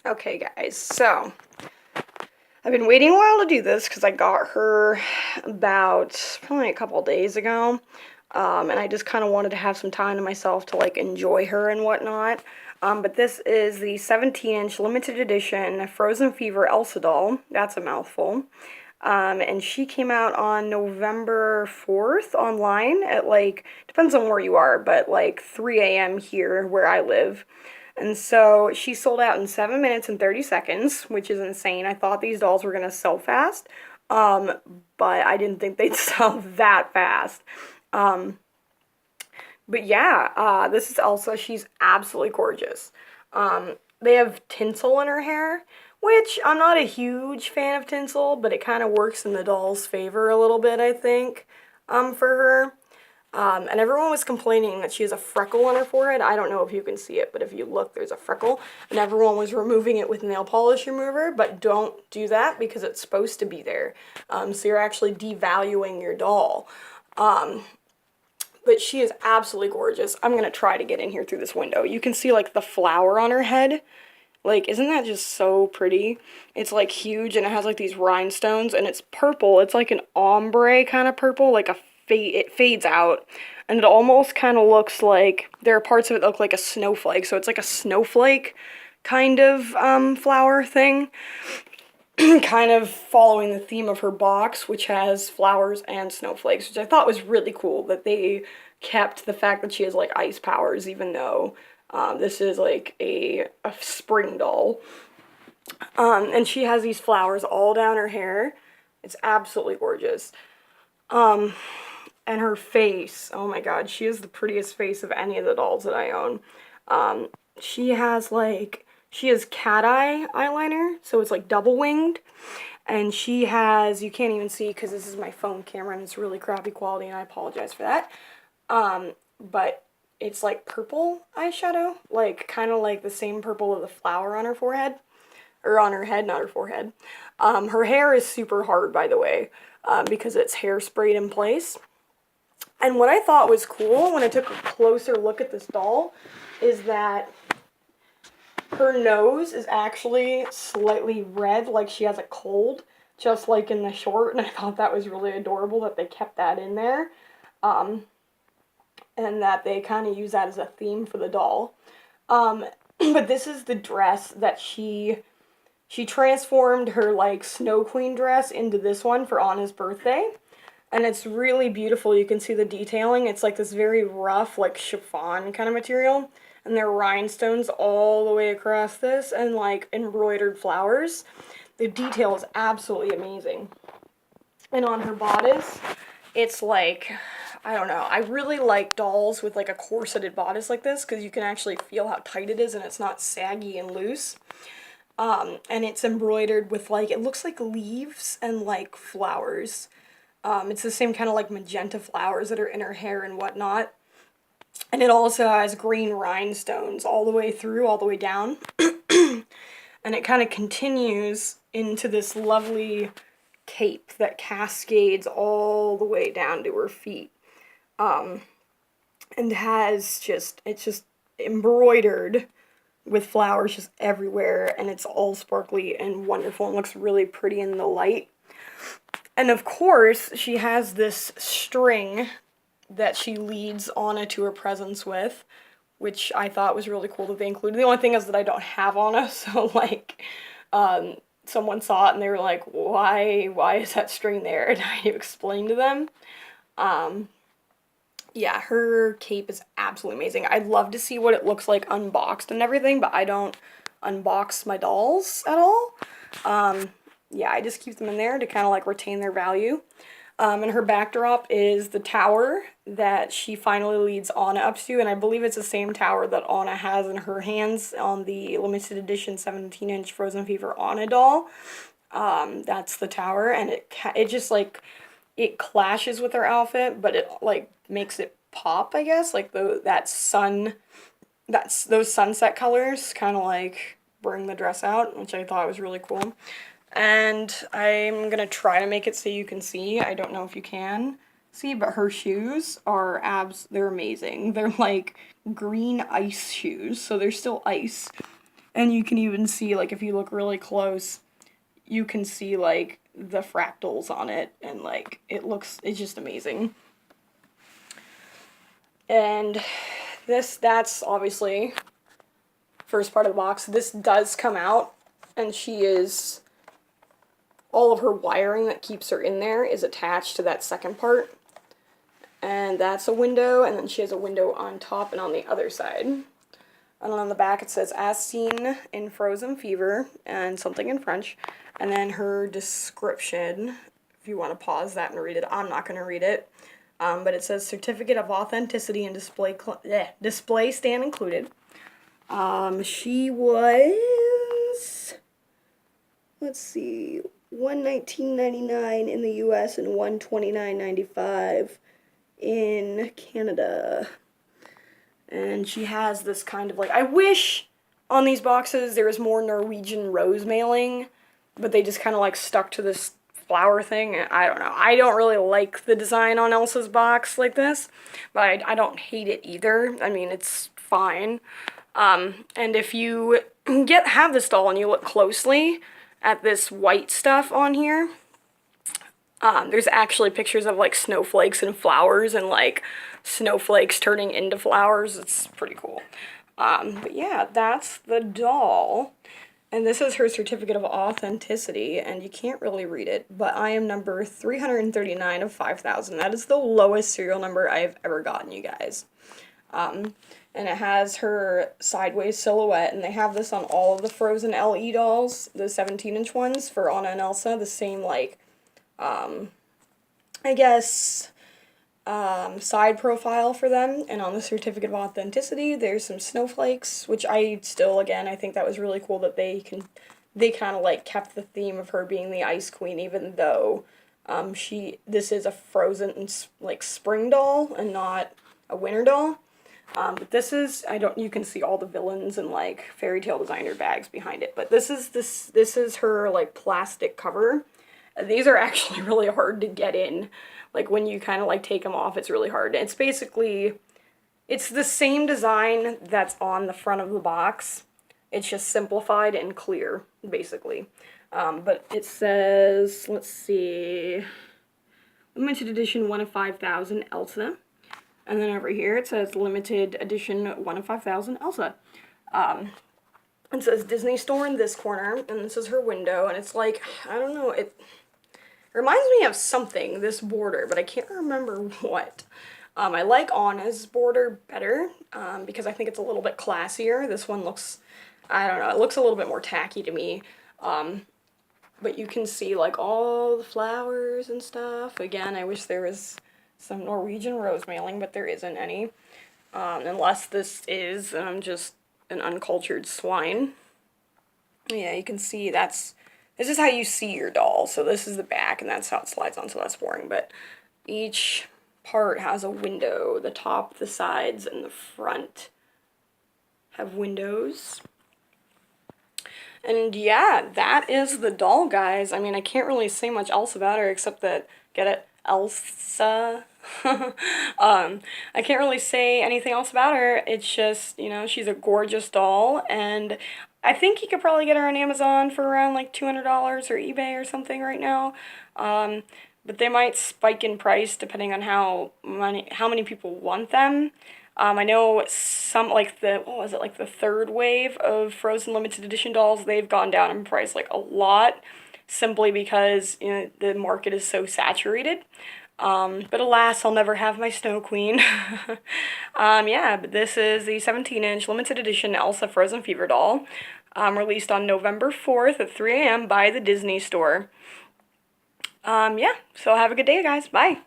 Okay, guys, so I've been waiting a while to do this because I got her about probably a couple days ago. And I just kind of wanted to have some time to myself to like enjoy her and whatnot. But this is the 17-inch limited edition Frozen Fever Elsa doll. That's a mouthful. And she came out on November 4th online at like, depends on where you are, but like 3 a.m. here where I live. And so she sold out in 7 minutes and 30 seconds, which is insane. I thought these dolls were going to sell fast, um, but I didn't think they'd sell that fast. Um, but yeah, this is Elsa. She's absolutely gorgeous. They have tinsel in her hair, which I'm not a huge fan of tinsel, but it kind of works in the doll's favor a little bit, I think, for her. And everyone was complaining that she has a freckle on her forehead. I don't know if you can see it, but if you look, there's a freckle. And everyone was removing it with nail polish remover, but don't do that because it's supposed to be there. So you're actually devaluing your doll. But she is absolutely gorgeous. I'm going to try to get in here through this window. You can see, like, the flower on her head. Like, isn't that just so pretty? It's, like, huge, and it has, like, these rhinestones, and it's purple. It's, like, an ombre kind of purple, like, it fades out, and it almost kind of looks like, there are parts of it that look like a snowflake, so it's, like, a snowflake kind of, flower thing. Kind of following the theme of her box, which has flowers and snowflakes, which I thought was really cool that they kept the fact that she has like ice powers, even though this is like a spring doll. And she has these flowers all down her hair. It's absolutely gorgeous. Um, and her face, oh my god, she has the prettiest face of any of the dolls that I own. Um, she has like, she has cat eye eyeliner, so it's like double winged. And she has, you can't even see because this is my phone camera and it's really crappy quality and I apologize for that. But it's like purple eyeshadow, like kind of like the same purple of the flower on her forehead. Or on her head, not her forehead. Her hair is super hard, by the way, because it's hairsprayed in place. And what I thought was cool when I took a closer look at this doll is that her nose is actually slightly red, like she has a cold, just like in the short, and I thought that was really adorable that they kept that in there, um, and that they kind of use that as a theme for the doll. But this is the dress that she transformed her like Snow Queen dress into this one for Anna's birthday. And it's really beautiful. You can see the detailing. It's like this very rough, like chiffon kind of material. And there are rhinestones all the way across this and like embroidered flowers. The detail is absolutely amazing. And on her bodice, it's like, I don't know. I really like dolls with like a corseted bodice like this because you can actually feel how tight it is and it's not saggy and loose. And it's embroidered with like, it looks like leaves and like flowers. It's the same kind of like magenta flowers that are in her hair and whatnot. And it also has green rhinestones all the way through, all the way down. And it kind of continues into this lovely cape that cascades all the way down to her feet. And has just, it's just embroidered with flowers just everywhere. And it's all sparkly and wonderful and looks really pretty in the light. And of course, she has this string that she leads Anna to her presence with, which I thought was really cool that they included. The only thing is that I don't have Anna, so like, someone saw it and they were like, why is that string there? And I explained to them. Yeah, her cape is absolutely amazing. I'd love to see what it looks like unboxed and everything, but I don't unbox my dolls at all. Yeah, I just keep them in there to kind of like retain their value. And her backdrop is the tower that she finally leads Anna up to, and I believe it's the same tower that Anna has in her hands on the limited edition 17-inch Frozen Fever Anna doll. That's the tower, and it just like, it clashes with her outfit, but it like makes it pop, I guess, like those sunset colors kind of like bring the dress out, which I thought was really cool. And I'm gonna try to make it so you can see. I don't know if you can see, but her shoes are they're amazing. They're like green ice shoes, so they're still ice. And you can even see, like, if you look really close, you can see, like, the fractals on it, and, like, it's just amazing. And that's obviously first part of the box. This does come out, and all of her wiring that keeps her in there is attached to that second part. And that's a window, and then she has a window on top and on the other side. And on the back it says, as seen in Frozen Fever, and something in French. And then her description, if you want to pause that and read it. I'm not going to read it. But it says, certificate of authenticity and display stand included. She was, let's see, $119.99 in the US and $129.95 in Canada. And she has this kind of, like, I wish on these boxes there was more Norwegian rose mailing, but they just kind of, like, stuck to this flower thing. I don't know. I don't really like the design on Elsa's box like this, but I don't hate it either. I mean, it's fine. And if you have this doll and you look closely at this white stuff on here, there's actually pictures of, like, snowflakes and flowers and, like, snowflakes turning into flowers. It's pretty cool. But yeah, that's the doll. And this is her certificate of authenticity, and you can't really read it, but I am number 339 of 5,000. That is the lowest serial number I've ever gotten, you guys. And it has her sideways silhouette, and they have this on all of the Frozen LE dolls, the 17-inch ones for Anna and Elsa, the same, like, I guess, side profile for them. And on the certificate of authenticity, there's some snowflakes, which I think that was really cool that they kind of, like, kept the theme of her being the Ice Queen, even though this is a Frozen, like, spring doll and not a winter doll. But this is, you can see all the villains and, like, fairy tale designer bags behind it. But this is her, like, plastic cover. And these are actually really hard to get in. Like, when you kind of, like, take them off, it's really hard. It's basically, it's the same design that's on the front of the box. It's just simplified and clear, basically. But it says, let's see, limited edition 1 of 5,000 Elsa. And then over here it says limited edition 1 of 5,000 Elsa. It says Disney Store in this corner, and this is her window, and it's like, I don't know, it reminds me of something, this border, but I can't remember what. I like Anna's border better, because I think it's a little bit classier. This one looks, I don't know, it looks a little bit more tacky to me. But you can see, like, all the flowers and stuff. Again, I wish there was some Norwegian rose mailing, but there isn't any. Unless this is, just an uncultured swine. Yeah, you can see this is how you see your doll. So this is the back, and that's how it slides on, so that's boring. But each part has a window. The top, the sides, and the front have windows. And yeah, that is the doll, guys. I mean, I can't really say much else about her except that, get it? Elsa. I can't really say anything else about her. It's just, she's a gorgeous doll, and I think you could probably get her on Amazon for around, like, $200 or eBay or something right now. But they might spike in price depending on how many people want them. I know some, like, the third wave of Frozen limited edition dolls, they've gone down in price, like, a lot, simply because, the market is so saturated. But alas, I'll never have my Snow Queen. Yeah, but this is the 17-inch limited edition Elsa Frozen Fever doll, released on November 4th at 3 a.m. by the Disney Store. Yeah, so have a good day, guys. Bye.